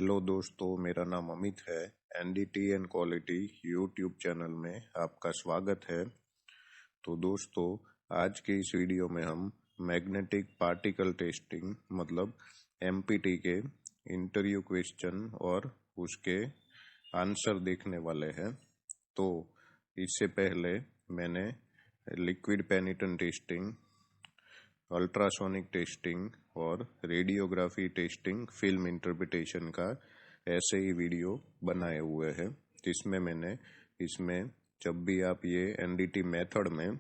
Hello दोस्तों, मेरा नाम अमित है। NDT and quality YouTube channel में आपका स्वागत है। तो दोस्तों, आज के इस वीडियो में हम मैग्नेटिक पार्टिकल टेस्टिंग मतलब एमपीटी के इंटरव्यू क्वेश्चन और उसके आंसर देखने वाले हैं। तो इससे पहले मैंने लिक्विड पेनिट्रेंट टेस्टिंग, अल्ट्रासोनिक टेस्टिंग और रेडियोग्राफी टेस्टिंग फिल्म इंटरप्रिटेशन का ऐसे ही वीडियो बनाए हुए हैं, जिसमें मैंने इसमें जब भी आप ये एनडीटी मेथड में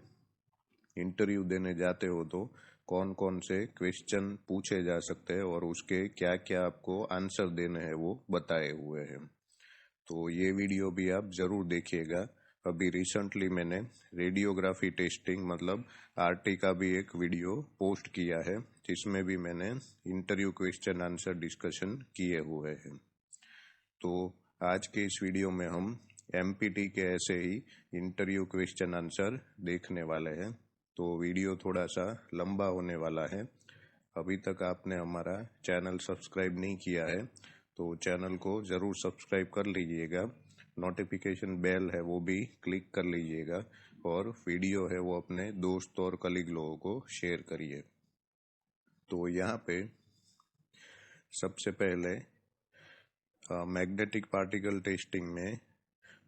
इंटरव्यू देने जाते हो तो कौन कौन से क्वेश्चन पूछे जा सकते हैं और उसके क्या क्या आपको आंसर देने हैं वो बताए हुए हैं। तो ये वीडियो भी आप जरूर देखिएगा। अभी रिसेंटली मैंने रेडियोग्राफी टेस्टिंग मतलब आरटी का भी एक वीडियो पोस्ट किया है, जिसमें भी मैंने इंटरव्यू क्वेश्चन आंसर डिस्कशन किए हुए हैं। तो आज के इस वीडियो में हम एमपीटी के ऐसे ही इंटरव्यू क्वेश्चन आंसर देखने वाले हैं। तो वीडियो थोड़ा सा लंबा होने वाला है। अभी तक आपने हमारा चैनल सब्सक्राइब नहीं किया है तो चैनल को ज़रूर सब्सक्राइब कर लीजिएगा। नोटिफिकेशन बेल है वो भी क्लिक कर लीजिएगा और वीडियो है वो अपने दोस्त और कलीग लोगों को शेयर करिए। तो यहाँ पे सबसे पहले मैग्नेटिक पार्टिकल टेस्टिंग में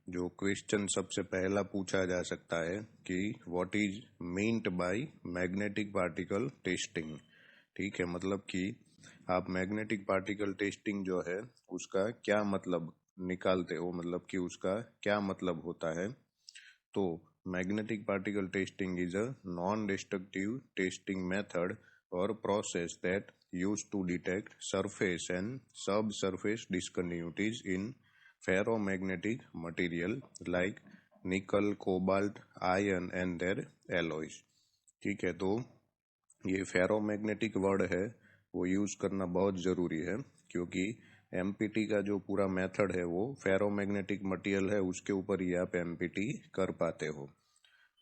जो क्वेश्चन सबसे पहला पूछा जा सकता है कि what is meant by magnetic particle testing. ठीक है, मतलब कि आप मैग्नेटिक पार्टिकल टेस्टिंग जो है उसका क्या मतलब निकालते हो, मतलब कि उसका क्या मतलब होता है। तो magnetic particle testing is a non destructive testing method और process that used to detect surface and sub surface discontinuities in ferromagnetic material like nickel, cobalt, iron and their alloys. ठीक है, तो ये फेरोमैग्नेटिक वर्ड है वो use करना बहुत जरूरी है, क्योंकि एमपीटी का जो पूरा मेथड है वो फेरोमैग्नेटिक मटेरियल है, उसके ऊपर ही आप एमपीटी कर पाते हो।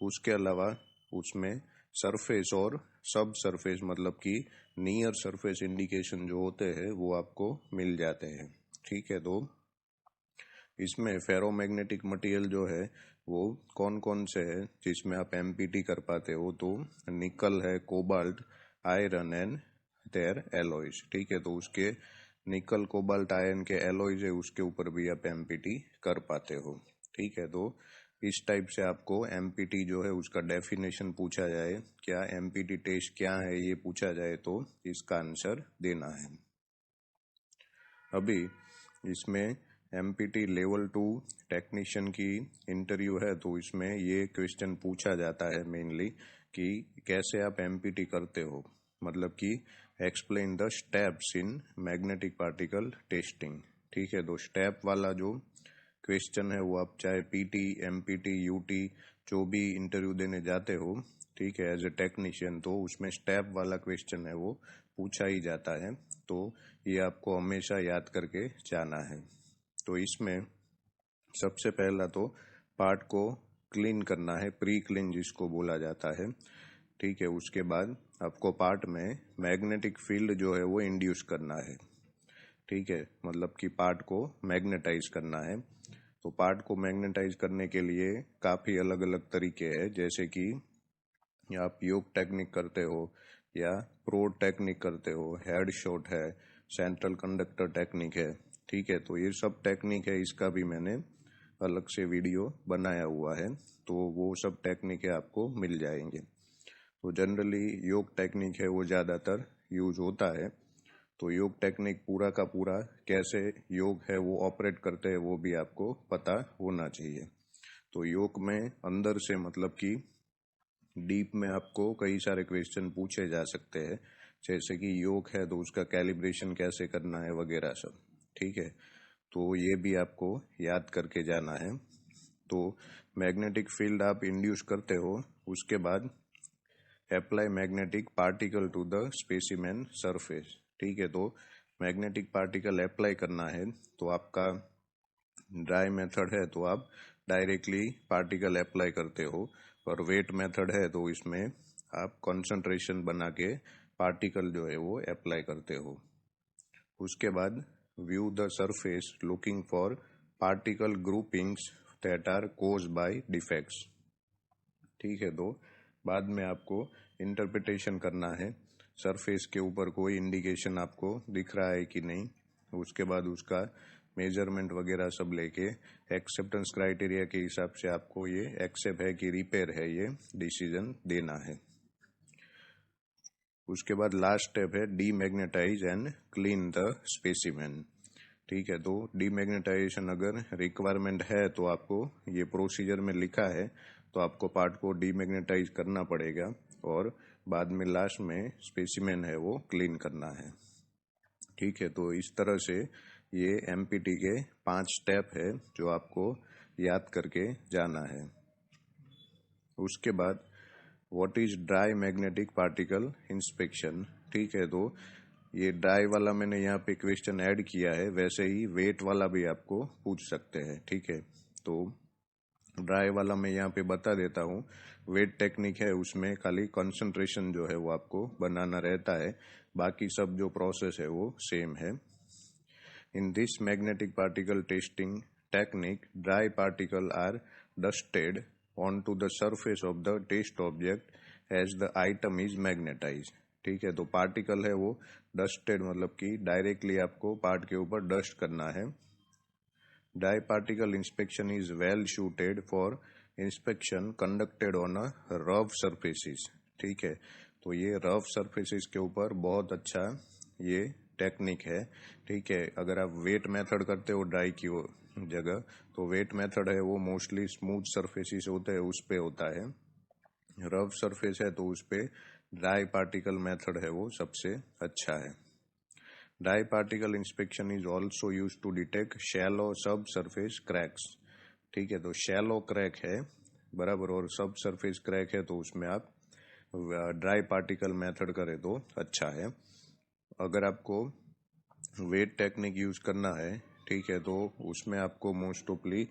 उसके अलावा उसमें सरफेस और सब सरफेस मतलब कि नियर सरफेस इंडिकेशन जो होते हैं वो आपको मिल जाते हैं। ठीक है, तो इसमें फेरोमैग्नेटिक मटेरियल जो है वो कौन कौन से है जिसमें आप एमपीटी कर पाते हो। तो निकल है, cobalt, iron and their alloys. ठीक है, तो उसके निकल, कोबाल्ट, आयरन के एलॉयज है उसके ऊपर भी आप एमपीटी कर पाते हो। ठीक है, तो इस टाइप से आपको एमपीटी जो है उसका डेफिनेशन पूछा जाए, क्या एमपीटी टेस्ट क्या है ये पूछा जाए तो इसका आंसर देना है। अभी इसमें एमपीटी लेवल 2 टेक्नीशियन की इंटरव्यू है, तो इसमें ये क्वेश्चन पूछा जाता है मेनली कि कैसे आप एमपीटी करते हो, मतलब कि explain the steps in magnetic particle testing. ठीक है, तो स्टेप वाला जो क्वेश्चन है वो आप चाहे पीटी, एमपीटी, यूटी जो भी इंटरव्यू देने जाते हो, ठीक है, एज ए टेक्नीशियन, तो उसमें स्टेप वाला क्वेश्चन है वो पूछा ही जाता है। तो ये आपको हमेशा याद करके जाना है। तो इसमें सबसे पहला तो पार्ट को क्लीन करना है, प्री क्लीन जिसको बोला जाता है। ठीक है, उसके बाद आपको पार्ट में मैग्नेटिक फील्ड जो है वो इंड्यूस करना है। ठीक है, मतलब कि पार्ट को मैग्नेटाइज करना है। तो पार्ट को मैग्नेटाइज करने के लिए काफ़ी अलग अलग तरीके हैं, जैसे कि आप योग टेक्निक करते हो या प्रोड टेक्निक करते हो, हेड शॉट है, सेंट्रल कंडक्टर टेक्निक है। ठीक है, तो ये सब टेक्निक है, इसका भी मैंने अलग से वीडियो बनाया हुआ है, तो वो सब टेक्निक है आपको मिल जाएंगे। तो जनरली योग टेक्निक है वो ज़्यादातर यूज होता है। तो योग टेक्निक पूरा का पूरा कैसे योग है वो ऑपरेट करते हैं वो भी आपको पता होना चाहिए। तो योग में अंदर से मतलब कि डीप में आपको कई सारे क्वेश्चन पूछे जा सकते हैं, जैसे कि योग है तो उसका कैलिब्रेशन कैसे करना है वगैरह सब। ठीक है, तो ये भी आपको याद करके जाना है। तो मैग्नेटिक फील्ड आप इंड्यूस करते हो, उसके बाद apply magnetic particle to the specimen surface. ठीक है, तो मैग्नेटिक पार्टिकल अप्लाई करना है, तो आपका ड्राई मेथड है तो आप डायरेक्टली पार्टिकल अप्लाई करते हो, और वेट मेथड है तो इसमें आप कंसंट्रेशन बना के पार्टिकल जो है वो अप्लाई करते हो। उसके बाद view the surface looking for particle groupings that are cause by defects. ठीक है, तो बाद में आपको इंटरप्रिटेशन करना है सरफेस के ऊपर कोई इंडिकेशन आपको दिख रहा है कि नहीं, उसके बाद उसका मेजरमेंट वगैरह सब लेके एक्सेप्टेंस क्राइटेरिया के हिसाब से आपको ये एक्सेप्ट है कि रिपेयर है ये डिसीजन देना है। उसके बाद लास्ट स्टेप है demagnetise and clean the specimen. ठीक है, तो डीमैग्नेटाइजेशन अगर रिक्वायरमेंट है तो आपको ये प्रोसीजर में लिखा है, तो आपको पार्ट को डीमैग्नेटाइज करना पड़ेगा और बाद में लास्ट में स्पेसिमेन है वो क्लीन करना है। ठीक है, तो इस तरह से ये एमपीटी के 5 स्टेप है जो आपको याद करके जाना है। उसके बाद what is dry magnetic particle inspection. ठीक है, तो ये ड्राई वाला मैंने यहाँ पे क्वेश्चन ऐड किया है, वैसे ही वेट वाला भी आपको पूछ सकते हैं। ठीक है, तो ड्राई वाला मैं यहाँ पे बता देता हूँ। वेट टेक्निक है, उसमें खाली कंसंट्रेशन जो है वो आपको बनाना रहता है, बाकी सब जो प्रोसेस है वो सेम है। In this magnetic particle testing technique dry particle are dusted onto the surface of the test object as the item is magnetized। ठीक है, तो पार्टिकल है वो डस्टेड मतलब कि डायरेक्टली आपको पार्ट के ऊपर डस्ट करना है। Dry particle inspection is well suited for inspection conducted on a rough surfaces. ठीक है, तो ये रफ सरफेसिस के ऊपर बहुत अच्छा ये टेक्निक है। ठीक है, अगर आप वेट मेथड करते हो ड्राई की जगह, तो वेट मेथड है वो मोस्टली स्मूथ सरफेसिस होते हैं उस पे होता है। रफ सरफेस है तो उस पे ड्राई पार्टिकल मेथड है वो सबसे अच्छा है। Dry particle inspection is also use to detect shallow sub surface cracks. ठीक है, तो शैलो क्रैक है बराबर और सब सरफेस क्रैक है, तो उसमें आप ड्राई पार्टिकल मेथड करें तो अच्छा है। अगर आपको वेट टेक्निक यूज करना है, ठीक है, तो उसमें आपको मोस्ट ऑफली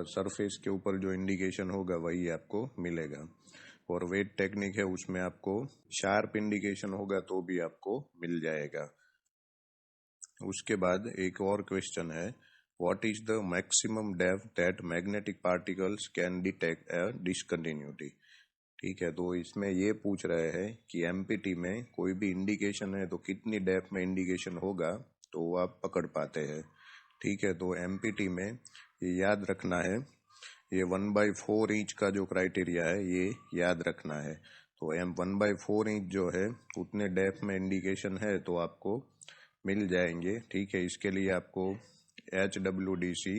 सरफेस के ऊपर जो इंडिकेशन होगा वही आपको मिलेगा, और वेट टेक्निक है उसमें आपको शार्प इंडिकेशन होगा तो भी आपको मिल जाएगा। उसके बाद एक और क्वेश्चन है, what is the maximum depth that magnetic particles can detect a discontinuity. ठीक है, तो इसमें ये पूछ रहे हैं कि एमपीटी में कोई भी इंडिकेशन है तो कितनी डेप्थ में इंडिकेशन होगा तो वो आप पकड़ पाते हैं। ठीक है, तो एमपीटी में ये याद रखना है, ये 1/4 इंच का जो क्राइटेरिया है ये याद रखना है। तो 1/4 इंच जो है उतने डेप्थ में इंडिकेशन है तो आपको मिल जाएंगे। ठीक है, इसके लिए आपको HWDC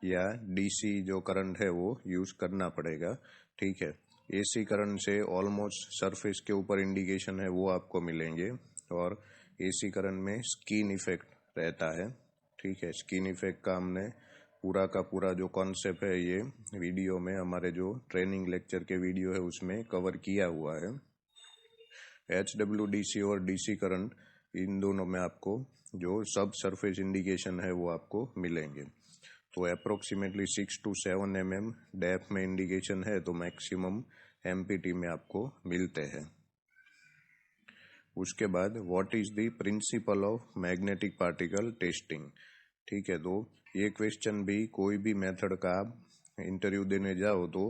या DC जो करंट है वो यूज करना पड़ेगा। ठीक है, AC करंट से ऑलमोस्ट सरफेस के ऊपर इंडिकेशन है वो आपको मिलेंगे, और AC करंट में स्किन इफेक्ट रहता है। ठीक है, स्किन इफेक्ट का हमने पूरा का पूरा जो कॉन्सेप्ट है ये वीडियो में हमारे जो ट्रेनिंग लेक्चर के वीडियो है उसमें कवर किया हुआ है। HWDC और DC करंट इन दोनों में आपको जो सब सरफेस इंडिकेशन है वो आपको मिलेंगे। तो अप्रोक्सीमेटली 6 to 7 mm डेप्थ में इंडिकेशन है तो मैक्सिमम एमपीटी में आपको मिलते हैं। उसके बाद what is the principle of magnetic particle testing. ठीक है, तो ये क्वेश्चन भी कोई भी मेथड का आप इंटरव्यू देने जाओ तो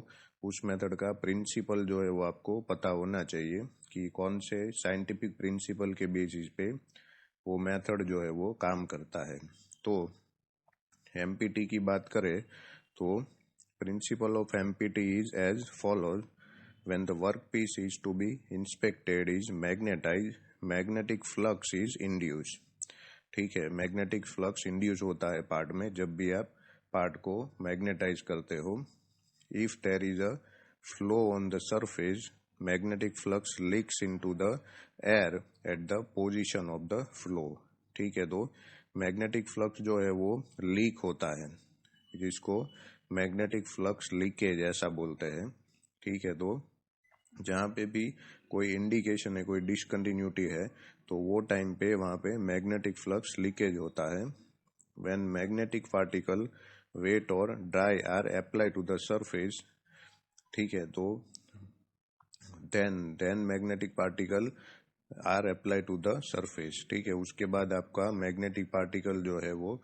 उस मेथड का प्रिंसिपल जो है वो आपको पता होना चाहिए कि कौन से साइंटिफिक प्रिंसिपल के बेसिस पे वो मेथड जो है वो काम करता है। तो एमपीटी की बात करें तो principle of MPT is as follows, when the work piece is to be inspected is magnetise, magnetic flux is induce. ठीक है, मैग्नेटिक फ्लक्स इंड्यूस होता है पार्ट में जब भी आप पार्ट को मैग्नेटाइज करते हो। If there is a flaw on the surface, magnetic flux leaks into the air at the position of the flaw. ठीक है, तो मैग्नेटिक फ्लक्स जो है वो लीक होता है, जिसको मैग्नेटिक फ्लक्स लीकेज ऐसा बोलते हैं। ठीक है, तो जहाँ पे भी कोई इंडिकेशन है, कोई डिसकंटिन्यूटी है, तो वो टाइम पे वहाँ पे मैग्नेटिक फ्लक्स लीकेज होता है। व्हेन मैग्नेटिक पार्टिकल वेट और dry are apply to the surface, ठीक है, तो then magnetic particle are apply to the surface. ठीक है, उसके बाद आपका मैग्नेटिक पार्टिकल जो है वो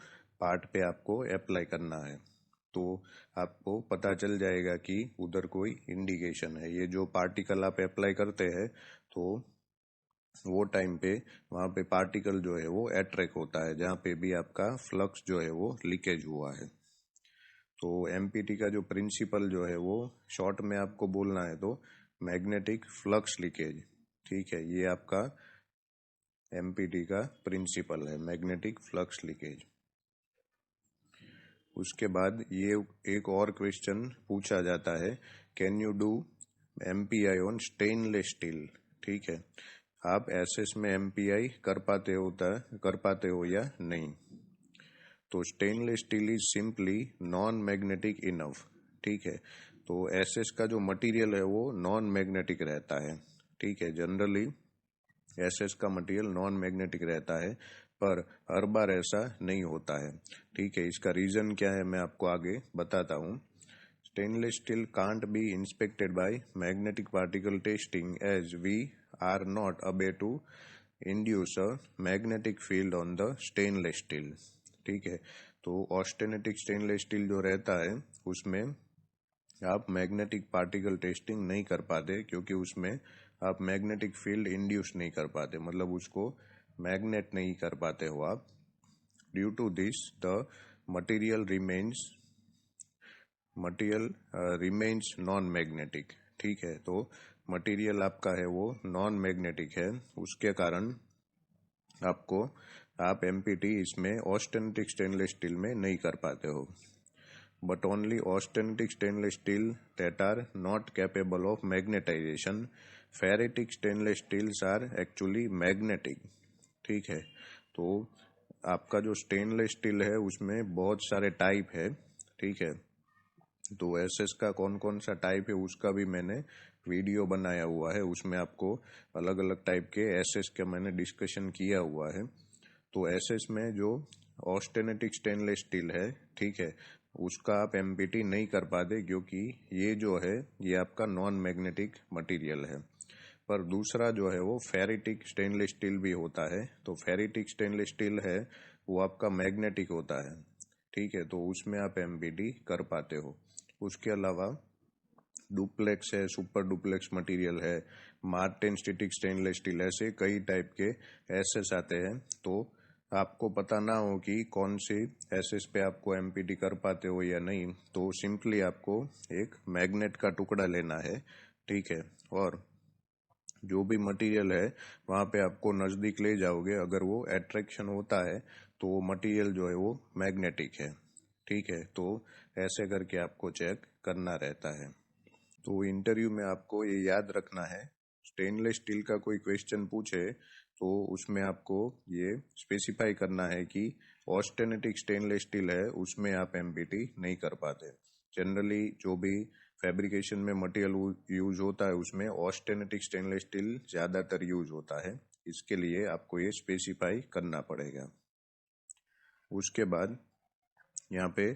पार्ट पे आपको अप्लाई करना है, तो आपको पता चल जाएगा कि उधर कोई इंडिकेशन है। ये जो पार्टिकल आप अप्लाई करते हैं तो वो टाइम पे वहां पे पार्टिकल जो है वो अट्रैक्ट होता है, जहाँ पे भी आपका फ्लक्स जो है वो लीकेज हुआ है। तो एमपीटी का जो प्रिंसिपल जो है वो शॉर्ट में आपको बोलना है तो मैग्नेटिक फ्लक्स लीकेज। ठीक है, ये आपका एमपीटी का प्रिंसिपल है, मैग्नेटिक फ्लक्स लीकेज। उसके बाद ये एक और क्वेश्चन पूछा जाता है, can you do MPI on stainless steel. ठीक है, आप एसएस में एमपीआई कर पाते हो या नहीं। तो stainless steel is simply non magnetic enough. ठीक है, तो एसएस का जो मटेरियल है वो नॉन मैग्नेटिक रहता है। ठीक है, जनरली एसएस का मटेरियल नॉन मैग्नेटिक रहता है, पर हर बार ऐसा नहीं होता है। ठीक है, इसका रीजन क्या है मैं आपको आगे बताता हूँ। Stainless steel can't be inspected by magnetic particle testing as we are not able to induce a magnetic field on the stainless steel. ठीक है, तो ऑस्टेनेटिक स्टेनलेस स्टील जो रहता है उसमें आप मैग्नेटिक पार्टिकल टेस्टिंग नहीं कर पाते, क्योंकि उसमें आप मैग्नेटिक फील्ड इंड्यूस नहीं कर पाते, मतलब उसको मैग्नेट नहीं कर पाते हो आप। Due to this the material remains non magnetic. ठीक है, तो मटेरियल आपका है वो नॉन मैग्नेटिक है, उसके कारण आपको आप एमपीटी इसमें ऑस्टेनेटिक स्टेनलेस स्टील में नहीं कर पाते हो। But only austenitic stainless steel that are not capable of magnetisation, ferritic stainless steels are actually magnetic. ठीक है, तो आपका जो स्टेनलेस स्टील है उसमें बहुत सारे टाइप है। ठीक है, तो एसएस का कौन कौन सा टाइप है उसका भी मैंने वीडियो बनाया हुआ है, उसमें आपको अलग अलग टाइप के एसएस का मैंने डिस्कशन किया हुआ है। तो एसएस में जो ऑस्टेनेटिक स्टेनलेस स्टील है, ठीक है, उसका आप एमपीटी नहीं कर पाते, क्योंकि ये जो है ये आपका नॉन मैग्नेटिक मटेरियल है। पर दूसरा जो है वो फेरिटिक स्टेनलेस स्टील भी होता है, तो फेरिटिक स्टेनलेस स्टील है वो आपका मैग्नेटिक होता है। ठीक है, तो उसमें आप एमपीटी कर पाते हो। उसके अलावा डुप्लेक्स है, सुपर डुप्लेक्स मटेरियल है, मार्टेन स्टेटिक स्टेनलेस स्टील, ऐसे कई टाइप के एसएस आते हैं। तो आपको पता ना हो कि कौन से एसएस पे आपको एमपीटी कर पाते हो या नहीं, तो सिंपली आपको एक मैग्नेट का टुकड़ा लेना है। ठीक है, और जो भी मटेरियल है वहां पे आपको नजदीक ले जाओगे, अगर वो अट्रैक्शन होता है तो वो मटेरियल जो है वो मैग्नेटिक है। ठीक है, तो ऐसे करके आपको चेक करना रहता है। तो इंटरव्यू में आपको ये याद रखना है, स्टेनलेस स्टील का कोई क्वेश्चन पूछे तो उसमें आपको ये स्पेसिफाई करना है कि ऑस्टेनेटिक स्टेनलेस स्टील है उसमें आप एमपीटी नहीं कर पाते। जनरली जो भी फैब्रिकेशन में मटेरियल यूज होता है उसमें ऑस्टेनेटिक स्टेनलेस स्टील ज्यादातर यूज होता है, इसके लिए आपको ये स्पेसिफाई करना पड़ेगा। उसके बाद यहाँ पे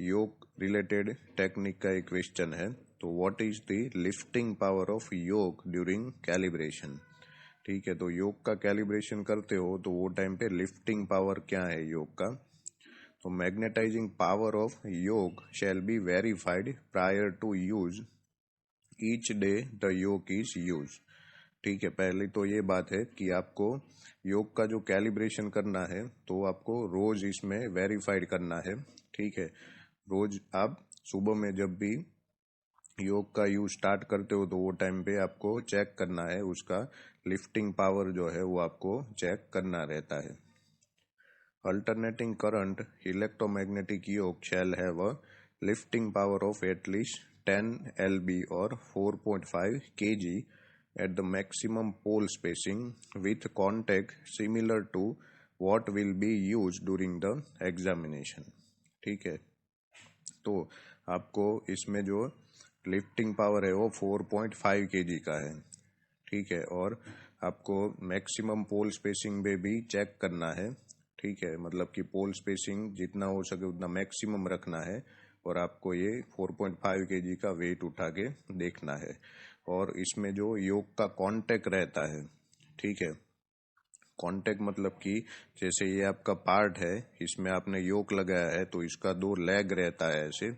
योग रिलेटेड टेक्निक का एक क्वेश्चन है, तो what is the lifting power of योग ड्यूरिंग कैलिब्रेशन। ठीक है, तो योग का कैलिब्रेशन करते हो तो वो टाइम पे लिफ्टिंग पावर क्या है योग का। तो magnetising power of yoke shall be verified prior to use each day the yoke is use. ठीक है, पहले तो ये बात है कि आपको योग का जो कैलिब्रेशन करना है तो आपको रोज इसमें वेरीफाइड करना है। ठीक है, रोज आप सुबह में जब भी योग का यूज स्टार्ट करते हो तो वो टाइम पे आपको चेक करना है, उसका लिफ्टिंग पावर जो है वो आपको चेक करना रहता है। अल्टरनेटिंग करंट इलेक्ट्रोमैग्नेटिक योग शैल have a lifting power of at least 10 LB और 4.5 kg at the maximum pole spacing with contact similar to what will be used during the examination। ठीक है, तो आपको इसमें जो लिफ्टिंग पावर है वो 4.5 kg का है। ठीक है, और आपको मैक्सिमम पोल स्पेसिंग में भी चेक करना है। ठीक है, मतलब कि पोल स्पेसिंग जितना हो सके उतना मैक्सिमम रखना है, और आपको ये 4.5 kg का वेट उठा के देखना है। और इसमें जो योग का कांटेक्ट रहता है, ठीक है। कॉन्टेक्ट मतलब कि जैसे ये आपका पार्ट है, इसमें आपने योक लगाया है तो इसका दो लेग रहता है ऐसे,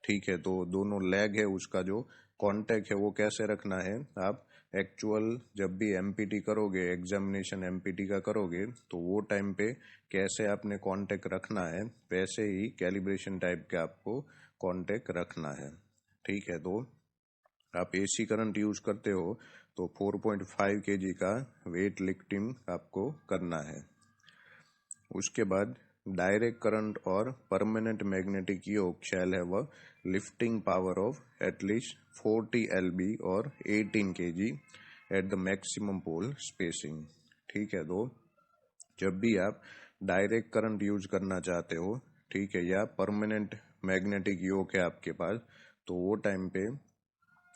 ठीक है। तो दोनों लेग है उसका जो कॉन्टेक्ट है वो कैसे रखना है, आप एक्चुअल जब भी एमपीटी करोगे, एग्जामिनेशन एमपीटी का करोगे, तो वो टाइम पे कैसे आपने कांटेक्ट रखना है, वैसे ही कैलिब्रेशन टाइप के आपको कांटेक्ट रखना है, ठीक है। तो आप एसी करंट यूज करते हो तो 4.5 केजी का वेट लिफ्टिंग आपको करना है। उसके बाद डायरेक्ट करंट और permanent magnetic yoke shall have a lifting power of at least 40 LB और 18 KG at the maximum pole spacing, ठीक है। तो जब भी आप डायरेक्ट करंट यूज करना चाहते हो, ठीक है, या परमानेंट मैग्नेटिक योक है आपके पास, तो वो टाइम पे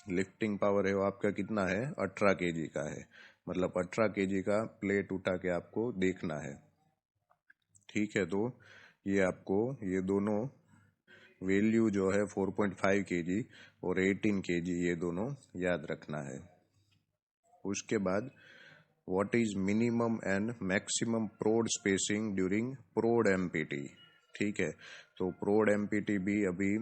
लिफ्टिंग पावर है वो आपका कितना है, 18 केजी का है। मतलब 18 केजी का प्लेट उठा के आपको देखना है, ठीक है। तो ये आपको ये दोनों वैल्यू जो है 4.5 केजी और 18 केजी ये दोनों याद रखना है। उसके बाद what is minimum and maximum प्रोड स्पेसिंग ड्यूरिंग प्रोड एमपीटी, ठीक है। तो प्रोड एमपीटी भी अभी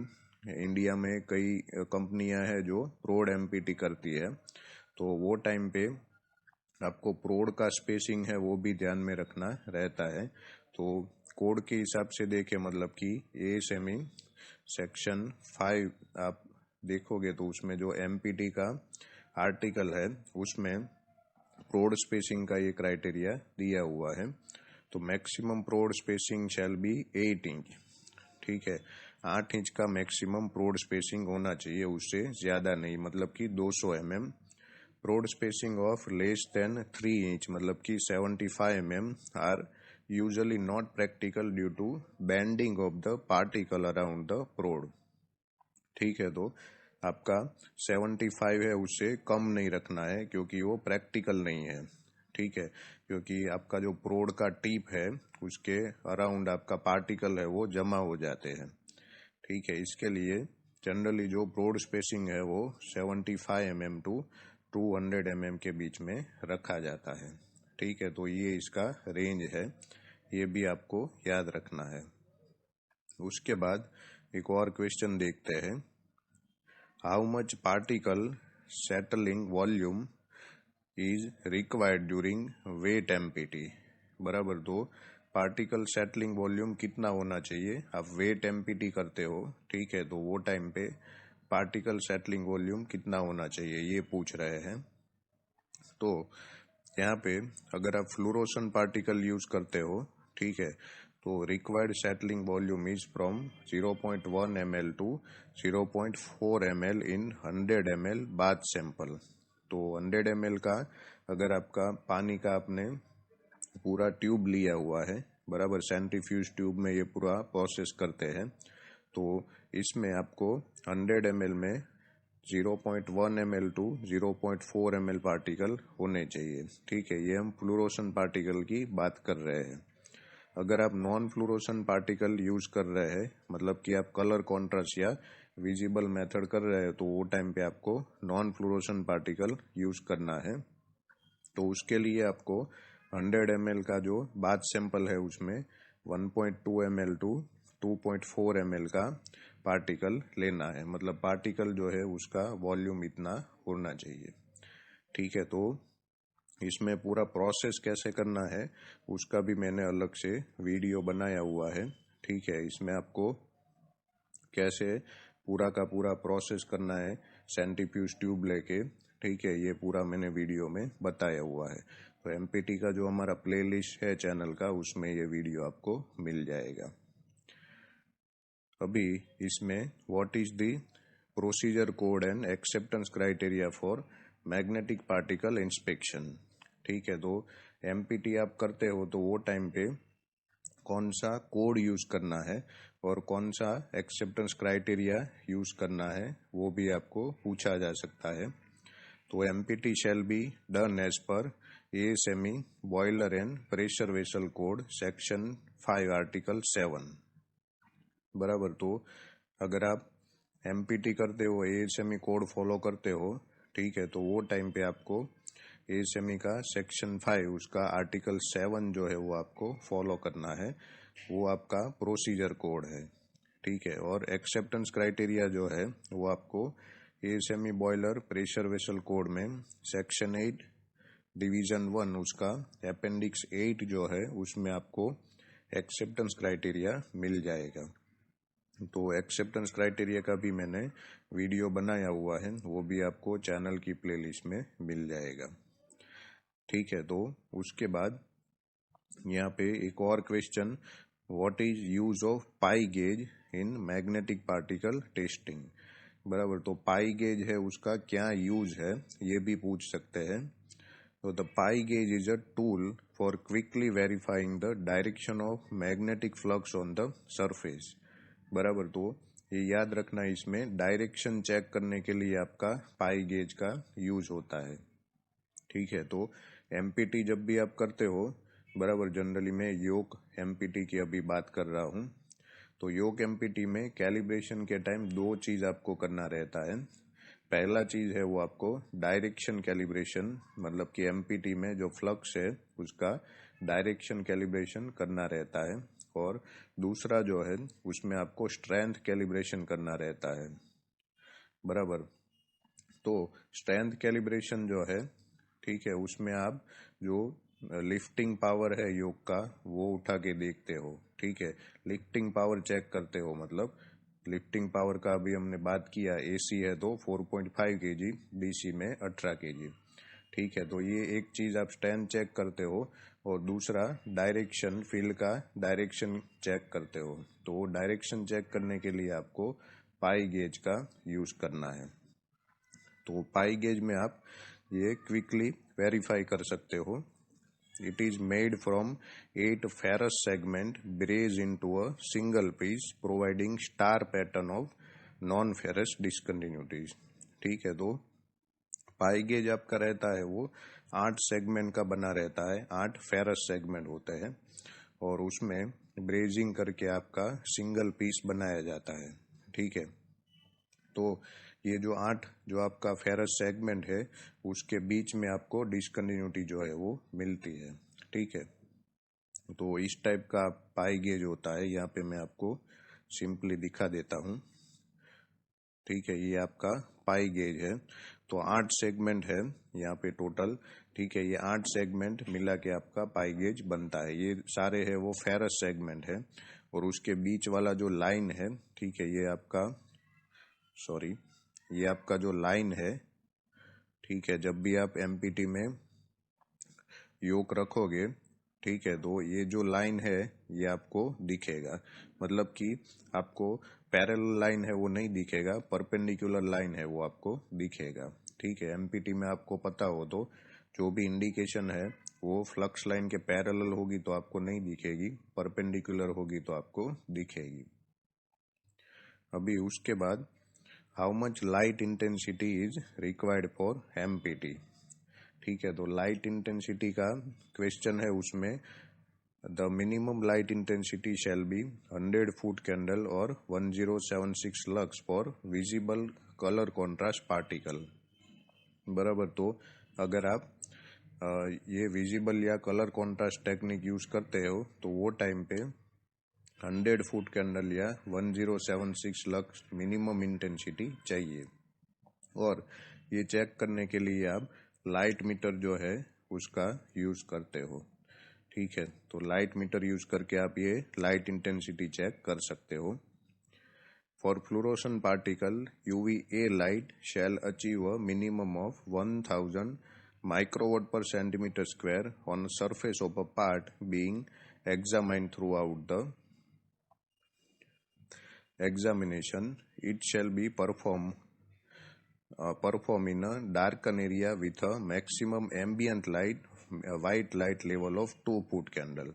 इंडिया में कई कंपनियां हैं जो प्रोड एमपीटी करती है, तो वो टाइम पे आपको प्रोड का स्पेसिंग है वो भी ध्यान में रखना रहता है। तो कोड के हिसाब से देखें, मतलब कि एएसएमई सेक्शन 5 आप देखोगे तो उसमें जो एमपीटी का आर्टिकल है उसमें प्रोड स्पेसिंग का ये क्राइटेरिया दिया हुआ है। तो मैक्सिमम प्रोड स्पेसिंग शैल बी 8 इंच, ठीक है। 8 इंच का मैक्सिमम प्रोड स्पेसिंग होना चाहिए, उससे ज्यादा नहीं, मतलब कि 200 mm। Prod spacing of less than 3 inch मतलब कि 75 mm are usually not practical due to bending of the particle around the prod, ठीक है। तो आपका 75 है उससे कम नहीं रखना है क्योंकि वो प्रैक्टिकल नहीं है, ठीक है। क्योंकि आपका जो प्रोड का टिप है उसके अराउंड आपका पार्टिकल है वो जमा हो जाते हैं, ठीक है। इसके लिए जनरली जो प्रोड स्पेसिंग है वो 75 mm टू 200 mm के बीच में रखा जाता है, ठीक है। तो ये इसका रेंज है, ये भी आपको याद रखना है। उसके बाद एक और क्वेश्चन देखते हैं, how much particle settling volume is required during wet MPT, बराबर। तो पार्टिकल सेटलिंग वॉल्यूम कितना होना चाहिए, आप वेट एमपीटी करते हो, ठीक है, तो वो टाइम पे पार्टिकल सेटलिंग वॉल्यूम कितना होना चाहिए ये पूछ रहे हैं। तो यहाँ पे अगर आप फ्लोरोसेंट पार्टिकल यूज करते हो, ठीक है, तो required settling volume is from 0.1 ml to 0.4 ml in 100 ml bath sample. तो 100 ml का अगर आपका पानी का आपने पूरा ट्यूब लिया हुआ है, बराबर, सेंट्रीफ्यूज ट्यूब में ये पूरा प्रोसेस करते हैं, तो इसमें आपको 100 ml में 0.1 ml टू 0.4 ml पार्टिकल होने चाहिए, ठीक है। ये हम फ्लोरोसेंट पार्टिकल की बात कर रहे हैं। अगर आप नॉन फ्लोरोसेंट पार्टिकल यूज कर रहे हैं, मतलब कि आप कलर कॉन्ट्रास्ट या विजिबल मेथड कर रहे हो, तो वो टाइम पे आपको नॉन फ्लोरोसेंट पार्टिकल यूज करना है। तो उसके लिए आपको 100 ml का जो बाथ सैंपल है उसमें 1.2 ml टू 2.4 ml का पार्टिकल लेना है, मतलब पार्टिकल जो है उसका वॉल्यूम इतना होना चाहिए, ठीक है। तो इसमें पूरा प्रोसेस कैसे करना है उसका भी मैंने अलग से वीडियो बनाया हुआ है, ठीक है। इसमें आपको कैसे पूरा का पूरा प्रोसेस करना है सेंट्रीफ्यूज ट्यूब लेके, ठीक है, ये पूरा मैंने वीडियो में बताया हुआ है। तो एमपीटी का जो हमारा प्लेलिस्ट है चैनल का उसमें ये वीडियो आपको मिल जाएगा। अभी इसमें what is the procedure code and acceptance criteria for magnetic particle inspection, ठीक है। तो एमपीटी आप करते हो तो वो टाइम पे कौन सा कोड यूज करना है और कौन सा एक्सेप्टेंस क्राइटेरिया यूज करना है वो भी आपको पूछा जा सकता है। तो MPT shall be done as per ASME boiler and pressure vessel code section 5 article 7, बराबर। तो अगर आप एमपीटी करते हो, एएसएमई कोड फॉलो करते हो, ठीक है, तो वो टाइम पे आपको एएसएमई का सेक्शन 5 उसका आर्टिकल 7 जो है वो आपको फॉलो करना है, वो आपका प्रोसीजर कोड है। ठीक है, और एक्सेप्टेंस क्राइटेरिया जो है वो आपको ASME boiler pressure vessel code में सेक्शन 8 डिवीजन 1 उसका अपेंडिक्स 8 जो है उसमें आपको एक्सेप्टेंस क्राइटेरिया मिल जाएगा। तो एक्सेप्टेंस क्राइटेरिया का भी मैंने वीडियो बनाया हुआ है, वो भी आपको चैनल की प्लेलिस्ट में मिल जाएगा। ठीक है, तो उसके बाद यहाँ पे एक और question, what is use of pi gauge in magnetic particle testing. बराबर, तो पाई गेज है उसका क्या यूज है ये भी पूछ सकते हैं। तो the pi gauge is a tool for quickly verifying the direction of magnetic flux on the surface. बराबर, तो ये याद रखना, इसमें डायरेक्शन चेक करने के लिए आपका पाई गेज का यूज होता है। ठीक है, तो एमपीटी जब भी आप करते हो, बराबर, जनरली मैं योक एमपीटी की अभी बात कर रहा हूँ। तो योक एमपीटी में कैलिब्रेशन के टाइम दो चीज आपको करना रहता है। पहला चीज है वो आपको डायरेक्शन कैलिब्रेशन, मतलब कि एमपीटी में जो फ्लक्स है उसका डायरेक्शन कैलिब्रेशन करना रहता है, और दूसरा जो है उसमें आपको स्ट्रेंथ कैलिब्रेशन करना रहता है। बराबर, तो स्ट्रेंथ कैलिब्रेशन जो है, ठीक है, उसमें आप जो लिफ्टिंग पावर है योग का वो उठा के देखते हो। ठीक है, लिफ्टिंग पावर चेक करते हो, मतलब लिफ्टिंग पावर का अभी हमने बात किया, एसी है तो 4.5 केजी, बीसी में 18 केजी। ठीक है, तो ये एक चीज आप स्ट्रेंथ चेक करते हो, और दूसरा डायरेक्शन, फील्ड का डायरेक्शन चेक करते हो। तो डायरेक्शन चेक करने के लिए आपको पाई गेज का यूज करना है। तो पाई गेज में आप ये क्विकली वेरीफाई कर सकते हो। It is made from 8 ferrous segment braze into a single piece providing star pattern of non ferrous discontinuities. ठीक है, तो पाई गेज आपका रहता है वो 8 सेगमेंट का बना रहता है, 8 फेरस सेगमेंट होते हैं, और उसमें ब्रेजिंग करके आपका सिंगल पीस बनाया जाता है। ठीक है, तो ये जो 8 जो आपका फेरस सेगमेंट है उसके बीच में आपको डिसकंटिन्यूटी जो है वो मिलती है। ठीक है, तो इस टाइप का पाई गेज होता है। यहाँ पे मैं आपको सिंपली दिखा देता हूँ। ठीक है, ये आपका पाई गेज है। तो 8 सेगमेंट है यहाँ पे टोटल। ठीक है, ये 8 सेगमेंट मिला के आपका पाई गेज बनता है। ये सारे है वो फेरस सेगमेंट है, और उसके बीच वाला जो लाइन है, ठीक है, ये आपका ये आपका जो लाइन है, ठीक है, जब भी आप एमपीटी में योक रखोगे, ठीक है, तो ये जो लाइन है ये आपको दिखेगा, मतलब कि आपको पैरेलल लाइन है वो नहीं दिखेगा, परपेंडिकुलर लाइन है वो आपको दिखेगा। ठीक है, एमपीटी में आपको पता हो तो जो भी इंडिकेशन है वो फ्लक्स लाइन के पैरेलल होगी तो आपको नहीं दिखेगी, परपेंडिकुलर होगी तो आपको दिखेगी। अभी उसके बाद how much light intensity is required for empty. ठीक है, तो लाइट इंटेंसिटी का क्वेश्चन है, उसमें the minimum light intensity shall be 100 foot candle और 1076 lux for visible colour contrast particle. बराबर, तो अगर आप ये विजिबल या कलर कॉन्ट्रास्ट टेक्निक यूज करते हो तो वो टाइम पे 100 फुट कैंडल या 1076 लक्स मिनिमम इंटेंसिटी चाहिए। और ये चेक करने के लिए आप लाइट मीटर जो है उसका यूज करते हो। ठीक है, तो लाइट मीटर यूज करके आप ये लाइट इंटेंसिटी चेक कर सकते हो। For fluorescent particle UVA light shall achieve a minimum of 1000 microwatt per centimetre square on surface of a part being examined throughout the examination. It shall be perform in a darken area with a maximum ambient light white light level of 2 foot candle.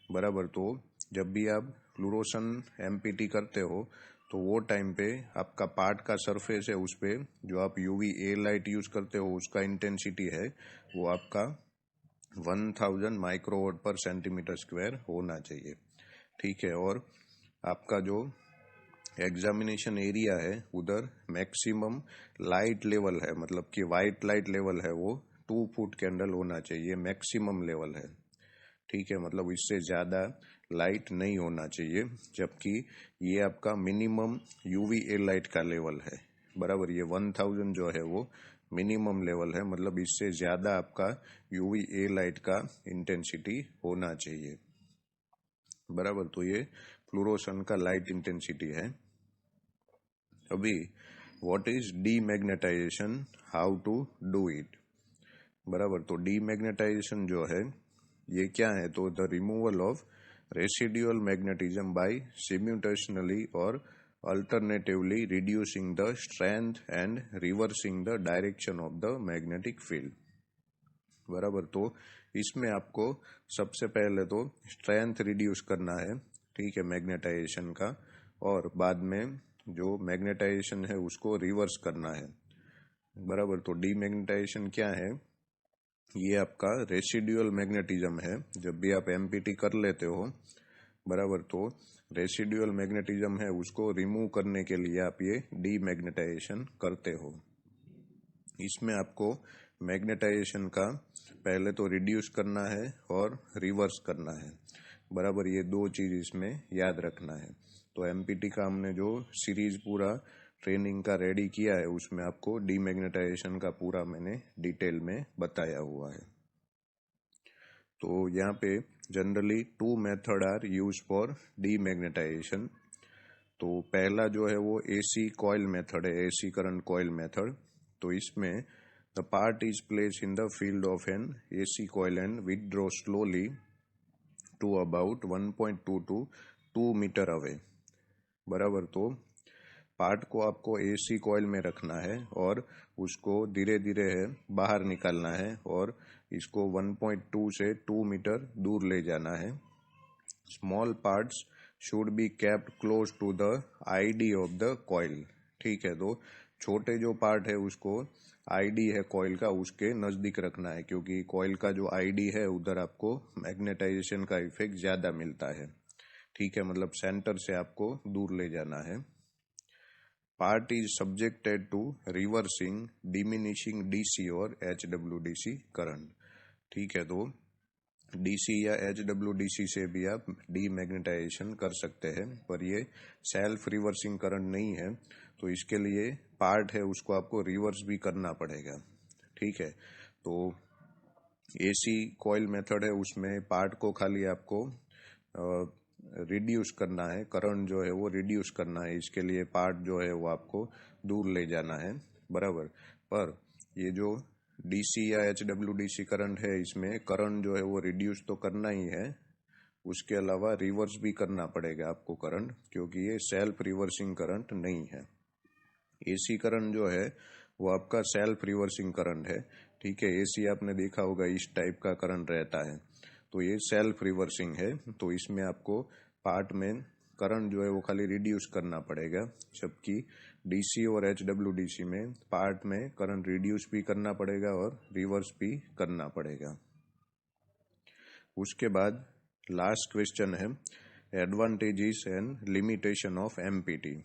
बराबर, तो जब भी आप फ्लूरोसन empty करते हो तो वो time पे आपका पार्ट का सरफेस है उस पे जो आप यूवी ए लाइट यूज करते हो उसका इंटेंसिटी है वो आपका 1000 माइक्रोवाट पर सेंटीमीटर स्क्वायर होना चाहिए। ठीक है, और आपका जो एग्जामिनेशन एरिया है उधर मैक्सिमम लाइट लेवल है, मतलब कि वाइट लाइट लेवल है वो 2 फुट कैंडल होना चाहिए, मैक्सिमम लेवल है। ठीक है, मतलब इससे ज़्यादा लाइट नहीं होना चाहिए, जबकि ये आपका मिनिमम यूवीए लाइट का लेवल है। बराबर, ये 1000 जो है वो मिनिमम लेवल है, मतलब इससे ज़्यादा आपका यूवीए लाइट का इंटेंसिटी होना चाहिए। बराबर, तो ये फ्लोरोसन का लाइट इंटेंसिटी है। अभी what is demagnetization, how to do it. बराबर, तो डीमैग्नेटाइजेशन जो है ये क्या है, तो the removal of residual magnetism by simultaneously और alternatively reducing the strength and reversing the direction of the magnetic field. बराबर, तो इसमें आपको सबसे पहले तो स्ट्रेंथ रिड्यूस करना है, ठीक है, मैग्नेटाइजेशन का, और बाद में जो मैग्नेटाइजेशन है उसको रिवर्स करना है। बराबर, तो डीमैग्नेटाइजेशन क्या है, ये आपका रेसिडुअल मैग्नेटिज्म है। जब भी आप एमपीटी कर लेते हो, बराबर, तो रेसिडुअल मैग्नेटिज्म है उसको रिमूव करने के लिए आप ये डीमैग्नेटाइजेशन करते हो। इसमें आपको मैग्नेटाइजेशन का पहले तो रिड्यूस करना है और रिवर्स करना है। बराबर, ये दो चीज इसमें याद रखना है। तो एमपीटी का हमने जो सीरीज पूरा ट्रेनिंग का रेडी किया है उसमें आपको डीमैग्नेटाइजेशन का पूरा मैंने डिटेल में बताया हुआ है। तो यहाँ पे generally 2 method are use for demagnetisation. तो पहला जो है वो एसी कॉइल मेथड है, एसी करंट कॉइल मेथड। तो इसमें the part is place in the field of an AC coil and withdraw slowly to about 1.2 to 2 metre away. बराबर, तो पार्ट को आपको एसी कॉइल में रखना है और उसको धीरे धीरे है बाहर निकालना है और इसको 1.2 से 2 मीटर दूर ले जाना है। Small parts should be kept close to the ID of the coil. ठीक है, तो छोटे जो पार्ट है उसको आईडी है कॉइल का उसके नजदीक रखना है, क्योंकि कॉइल का जो आईडी है उधर आपको मैग्नेटाइजेशन का इफेक्ट ज्यादा मिलता है। ठीक है, मतलब सेंटर से आपको दूर ले जाना है। Part is subjected to reversing diminishing DC और एचडब्ल्यूडीसी करंट। ठीक है, तो डीसी या एचडब्ल्यूडीसी से भी आप डीमैग्नेटाइजेशन कर सकते हैं, पर ये सेल्फ रिवर्सिंग करंट नहीं है, तो इसके लिए पार्ट है उसको आपको रिवर्स भी करना पड़ेगा। ठीक है, तो एसी कॉइल मेथड है उसमें पार्ट को खाली आपको रिड्यूस करना है, करंट जो है वो रिड्यूस करना है, इसके लिए पार्ट जो है वो आपको दूर ले जाना है। बराबर, पर ये जो डीसी या एचडब्ल्यूडीसी करंट है इसमें करंट जो है वो रिड्यूस तो करना ही है, उसके अलावा रिवर्स भी करना पड़ेगा आपको करंट, क्योंकि ये सेल्फ रिवर्सिंग करंट नहीं है। एसी करंट जो है वो आपका सेल्फ रिवर्सिंग करंट है। ठीक है, एसी आपने देखा होगा इस टाइप का करंट रहता है, तो ये सेल्फ रिवर्सिंग है। तो इसमें आपको पार्ट में करंट जो है वो खाली रिड्यूस करना पड़ेगा, जबकि डीसी और एचडब्ल्यूडीसी में पार्ट में करंट रिड्यूस भी करना पड़ेगा और रिवर्स भी करना पड़ेगा। उसके बाद लास्ट क्वेश्चन है advantages and limitation of empty.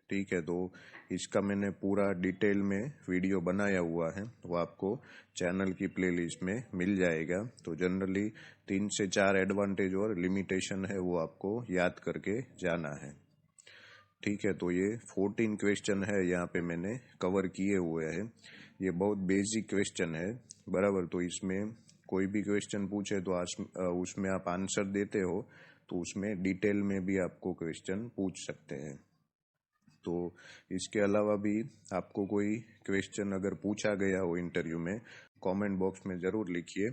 ठीक है, तो इसका मैंने पूरा डिटेल में वीडियो बनाया हुआ है, वो आपको चैनल की प्लेलिस्ट में मिल जाएगा। तो जनरली 3 से 4 एडवांटेज और लिमिटेशन है वो आपको याद करके जाना है। ठीक है, तो ये 14 क्वेश्चन है यहाँ पे मैंने कवर किए हुए हैं। ये बहुत बेसिक क्वेश्चन है। बराबर, तो इसमें कोई भी क्वेश्चन पूछे तो उसमें आप आंसर देते हो, तो उसमें डिटेल में भी आपको क्वेश्चन पूछ सकते हैं। तो इसके अलावा भी आपको कोई क्वेश्चन अगर पूछा गया हो इंटरव्यू में, कमेंट बॉक्स में ज़रूर लिखिए,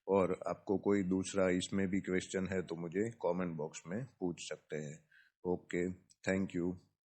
और आपको कोई दूसरा इसमें भी क्वेश्चन है तो मुझे कमेंट बॉक्स में पूछ सकते हैं। Okay, thank you.